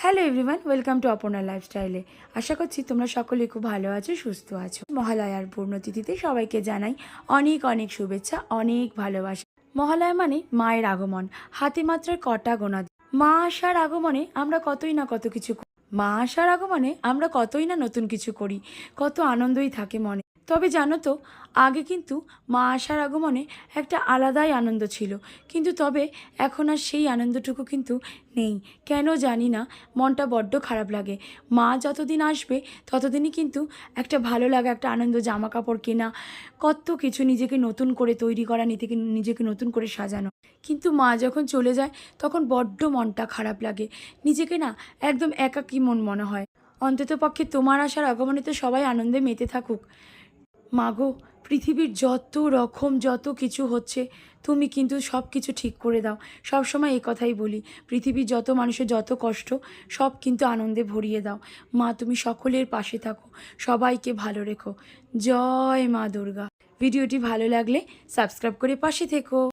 Hello everyone, welcome to Aparna লাইফস্টাইলে। আশা করছি তোমরা সকলেই খুব ভালো আছো, সুস্থ আছো। মহালয়ার পূর্ণতিথিতে সবাইকে জানাই অনেক অনেক শুভেচ্ছা, অনেক ভালোবাসা। মহালয়া মানে মায়ের আগমন, হাতে মাত্রার কটা গোনা। মা আসার আগমনে আমরা কতই না কত কিছু করি। মা আসার আগমনে আমরা কতই না নতুন কিছু করি, কত আনন্দই থাকে মনে। তবে জানো তো, আগে কিন্তু মা আসার আগমনে একটা আলাদাই আনন্দ ছিল, কিন্তু তবে এখন আর সেই আনন্দটুকু কিন্তু নেই। কেন জানি না, মনটা বড্ড খারাপ লাগে। মা যতদিন আসবে ততদিনই কিন্তু একটা ভালো লাগা, একটা আনন্দ, জামা কাপড় কেনা, কত কিছু নিজেকে নতুন করে তৈরি করা, নিজেকে নতুন করে সাজানো। কিন্তু মা যখন চলে যায় তখন বড্ড মনটা খারাপ লাগে, নিজেকে না একদম একাকী মনে হয়। অন্ততপক্ষে তোমার আসার আগমনে তো সবাই আনন্দে মেতে থাকুক। মাগো, পৃথিবীর যত রকম যত কিছু হচ্ছে, তুমি কিন্তু সব কিছু ঠিক করে দাও। সব সময় এই কথাই বলি, পৃথিবীর যত মানুষের যত কষ্ট, সব কিন্তু আনন্দে ভরিয়ে দাও। মা, তুমি সকলের পাশে থাকো, সবাইকে ভালো রেখো। জয় মা দুর্গা। ভিডিওটি ভালো লাগলে সাবস্ক্রাইব করে পাশে থেকো।